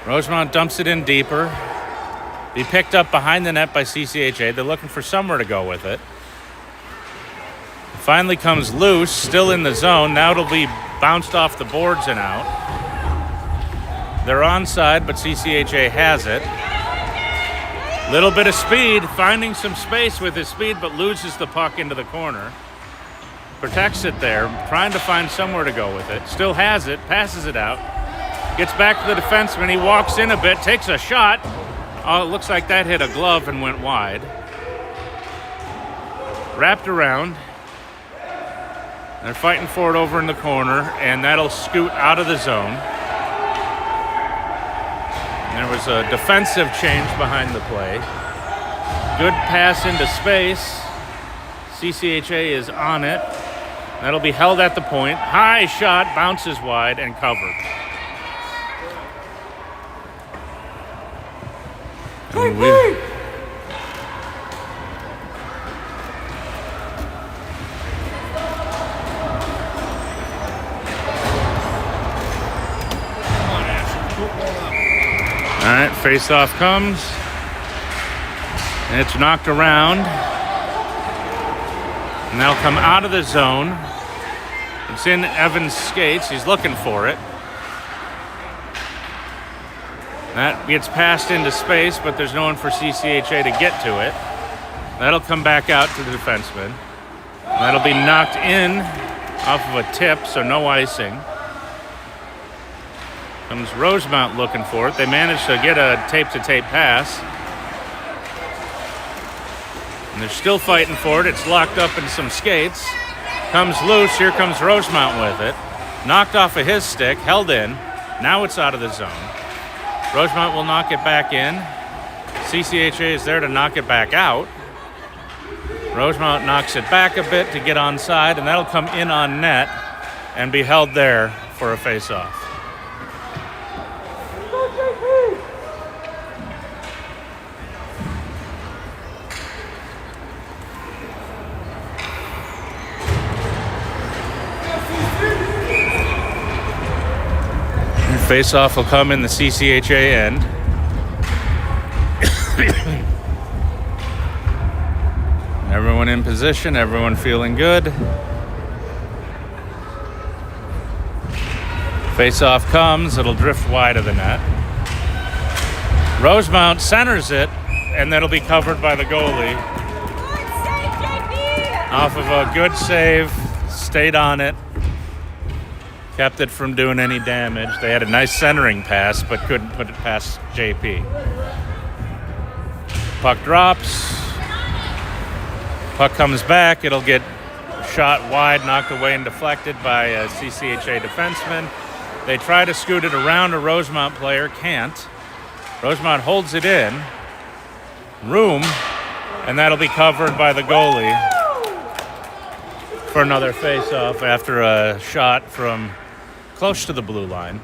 Rosemount dumps it in deeper. Be picked up behind the net by CCHA. They're looking for somewhere to go with it. Finally comes loose, still in the zone. Now it'll be bounced off the boards and out. They're onside, but CCHA has it. Little bit of speed, finding some space with his speed, but loses the puck into the corner. Protects it there, trying to find somewhere to go with it. Still has it, passes it out. Gets back to the defenseman. He walks in a bit, takes a shot. Oh, it looks like that hit a glove and went wide. Wrapped around. They're fighting for it over in the corner, and that'll scoot out of the zone. And there was a defensive change behind the play. Good pass into space. CCHA is on it. That'll be held at the point. High shot, bounces wide, and covered. All right, face-off comes. And it's knocked around. And that'll come out of the zone. It's in Evans' skates. He's looking for it. That gets passed into space, but there's no one for CCHA to get to it. That'll come back out to the defenseman. That'll be knocked in off of a tip, so no icing. Comes Rosemount looking for it. They managed to get a tape-to-tape pass. And they're still fighting for it. It's locked up in some skates. Comes loose. Here comes Rosemount with it. Knocked off of his stick. Held in. Now it's out of the zone. Rosemount will knock it back in. CCHA is there to knock it back out. Rosemount knocks it back a bit to get onside, and that'll come in on net and be held there for a face-off. Face-off will come in the CCHA end. Everyone in position, everyone feeling good. Face-off comes, it'll drift wide of the net. Rosemount centers it, and that'll be covered by the goalie. Good save, JP! Off of a good save, stayed on it, kept it from doing any damage. They had a nice centering pass, but couldn't put it past JP. Puck drops. Puck comes back. It'll get shot wide, knocked away, and deflected by a CCHA defenseman. They try to scoot it around a Rosemount player, can't. Rosemount holds it in. Room, and that'll be covered by the goalie for another face-off after a shot from close to the blue line.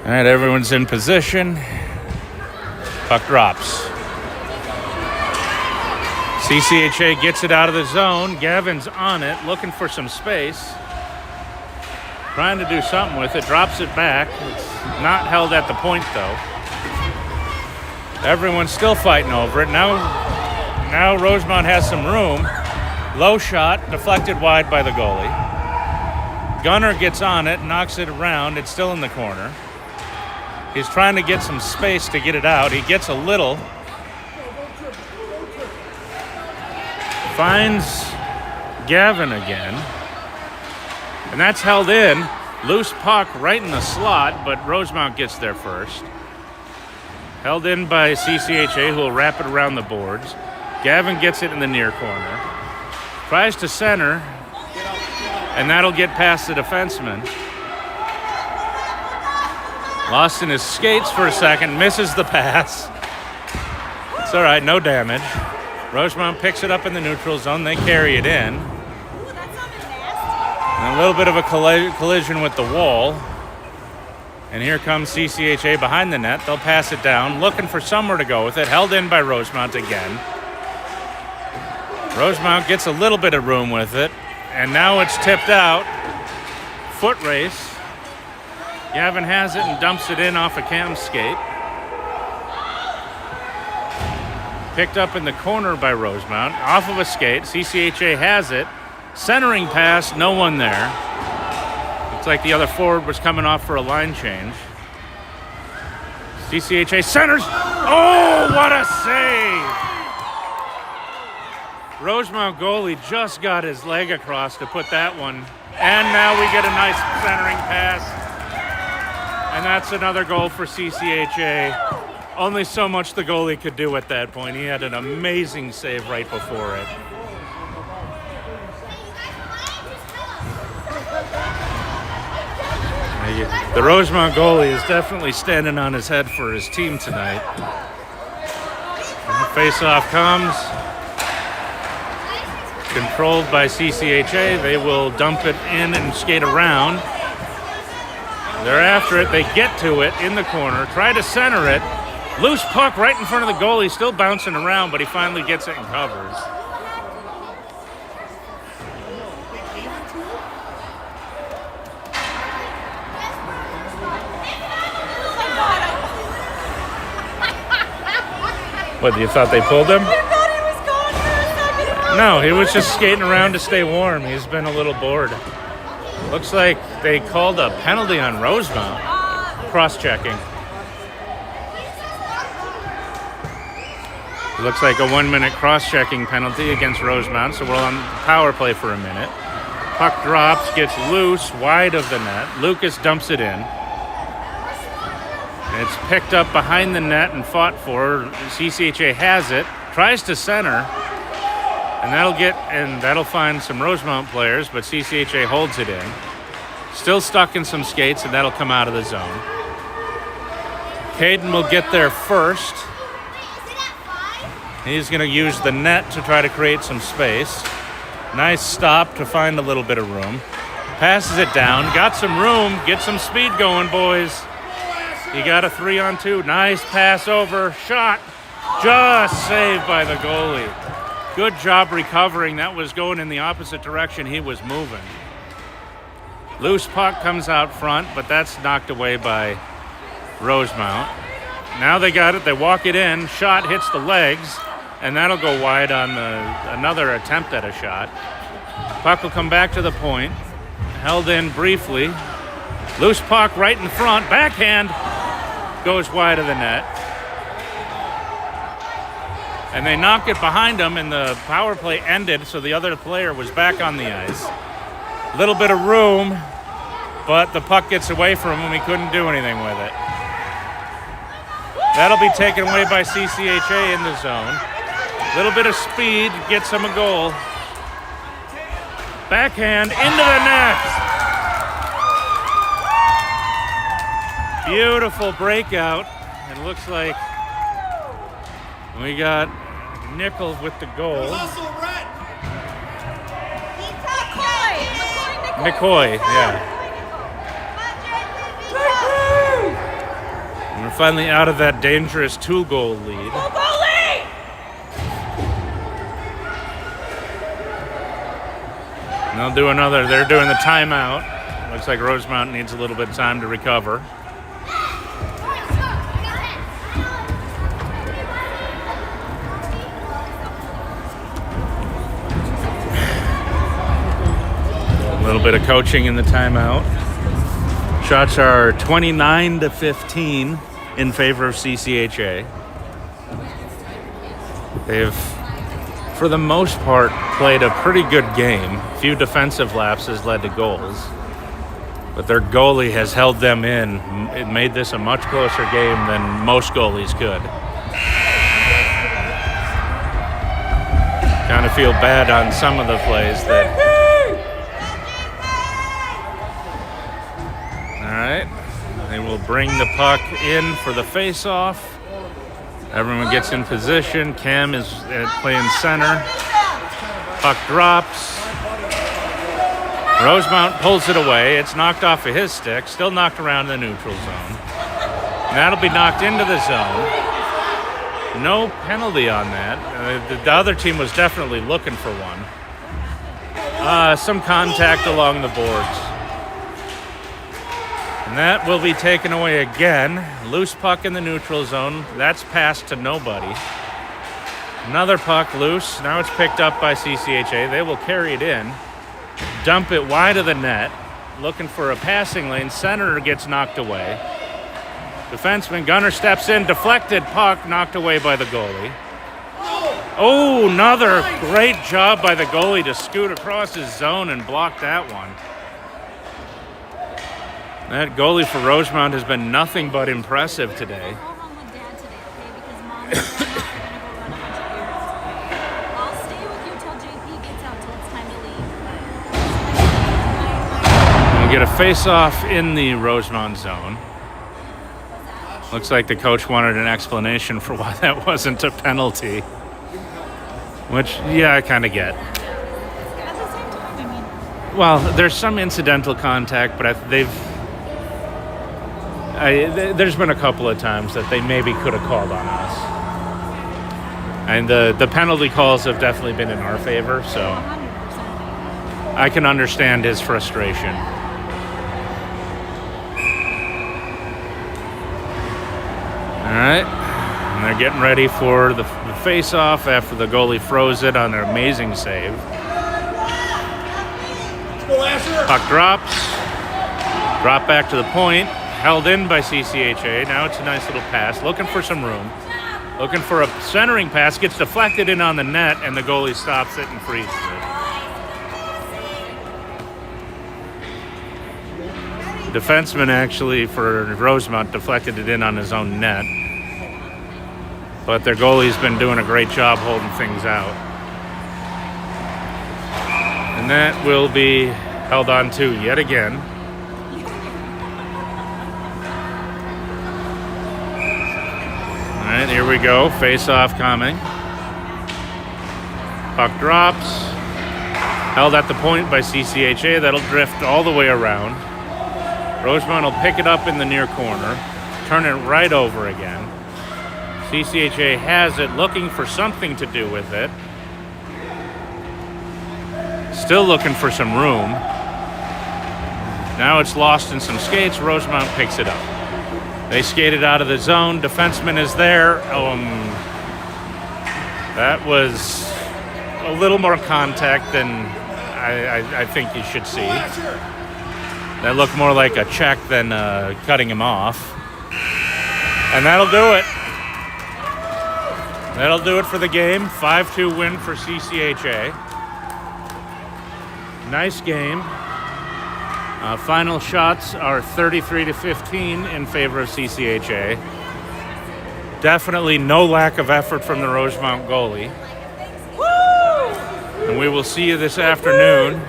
All right, everyone's in position. Puck drops. CCHA gets it out of the zone. Gavin's on it, looking for some space. Trying to do something with it, drops it back. It's not held at the point, though. Everyone's still fighting over it. Now Rosemount has some room. Low shot, deflected wide by the goalie. Gunner gets on it, knocks it around. It's still in the corner. He's trying to get some space to get it out. He gets a little. Finds Gavin again. And that's held in. Loose puck right in the slot, but Rosemount gets there first. Held in by CCHA, who will wrap it around the boards. Gavin gets it in the near corner. Tries to center, and that'll get past the defenseman. Lost in his skates for a second, misses the pass. It's all right, no damage. Rosemount picks it up in the neutral zone. They carry it in. And a little bit of a collision with the wall. And here comes CCHA behind the net. They'll pass it down, looking for somewhere to go with it. Held in by Rosemount again. Rosemount gets a little bit of room with it. And now it's tipped out. Foot race. Gavin has it and dumps it in off a Cam's skate. Picked up in the corner by Rosemount. Off of a skate. CCHA has it. Centering pass, no one there. Looks like the other forward was coming off for a line change. CCHA centers. Oh, what a save! Rosemount goalie just got his leg across to put that one. And now we get a nice centering pass. And that's another goal for CCHA. Only so much the goalie could do at that point. He had an amazing save right before it. The Rosemount goalie is definitely standing on his head for his team tonight. Face-off comes. Controlled by CCHA. They will dump it in and skate around. They're after it. They get to it in the corner. Try to center it. Loose puck right in front of the goalie. Still bouncing around, but he finally gets it and covers. What, you thought they pulled him? I thought he was gone for a second. No, he was just skating around to stay warm. He's been a little bored. Looks like they called a penalty on Rosemount. Cross-checking. It looks like a 1-minute cross-checking penalty against Rosemount, so we're on power play for a minute. Puck drops, gets loose, wide of the net. Lucas dumps it in. It's picked up behind the net and fought for. CCHA has it, tries to center, and that'll find some Rosemount players, but CCHA holds it in. Still stuck in some skates, and that'll come out of the zone. Caden will get there first. He's going to use the net to try to create some space. Nice stop to find a little bit of room. Passes it down, got some room, get some speed going, boys. You got a 3-on-2. Nice pass over. Shot. Just saved by the goalie. Good job recovering. That was going in the opposite direction he was moving. Loose puck comes out front, but that's knocked away by Rosemount. Now they got it. They walk it in. Shot hits the legs, and that'll go wide on another attempt at a shot. Puck will come back to the point. Held in briefly. Loose puck right in front. Backhand goes wide of the net. And they knock it behind them, and the power play ended, so the other player was back on the ice. Little bit of room, but the puck gets away from him. He couldn't do anything with it. That'll be taken away by CCHA in the zone. Little bit of speed gets him a goal. Backhand into the net. Beautiful breakout. It looks like we got Nichols with the goal. McCoy, yeah. And we're finally out of that dangerous 2-goal lead. And they'll do another. They're doing the timeout. Looks like Rosemount needs a little bit of time to recover. A little bit of coaching in the timeout. Shots are 29-15 in favor of CCHA. They've, for the most part, played a pretty good game. A few defensive lapses led to goals. But their goalie has held them in. It made this a much closer game than most goalies could. Kind of feel bad on some of the plays that... Alright, they will bring the puck in for the face-off. Everyone gets in position. Cam is playing center. Puck drops. Rosemount pulls it away. It's knocked off of his stick. Still knocked around the neutral zone. And that'll be knocked into the zone. No penalty on that. The other team was definitely looking for one. Some contact along the boards. And that will be taken away again. Loose puck in the neutral zone. That's passed to nobody. Another puck loose. Now it's picked up by CCHA. They will carry it in. Dump it wide of the net. Looking for a passing lane. Center gets knocked away. Defenseman Gunner steps in. Deflected puck knocked away by the goalie. Oh, another great job by the goalie to scoot across his zone and block that one. That goalie for Rosemount has been nothing but impressive today. We'll get a face-off in the Rosemount zone. Looks like the coach wanted an explanation for why that wasn't a penalty. Which, yeah, I kind of get. Well, there's some incidental contact, but there's been a couple of times that they maybe could have called on us. And the penalty calls have definitely been in our favor, so I can understand his frustration. All right, and they're getting ready for the face-off after the goalie froze it on an amazing save. Puck drops. Drop back to the point. Held in by CCHA. Now it's a nice little pass. Looking for some room. Looking for a centering pass. Gets deflected in on the net, and the goalie stops it and freezes it. Defenseman actually for Rosemount deflected it in on his own net. But their goalie's been doing a great job holding things out. And that will be held on to yet again. All right, here we go. Face-off coming. Puck drops. Held at the point by CCHA. That'll drift all the way around. Rosemount will pick it up in the near corner. Turn it right over again. CCHA has it, looking for something to do with it. Still looking for some room. Now it's lost in some skates. Rosemount picks it up. They skated out of the zone. Defenseman is there. That was a little more contact than I think you should see. That looked more like a check than cutting him off. And that'll do it. That'll do it for the game. 5-2 win for CCHA. Nice game. Final shots are 33-15 in favor of CCHA. Definitely no lack of effort from the Rosemount goalie. Woo! And we will see you this afternoon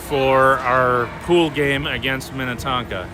for our pool game against Minnetonka.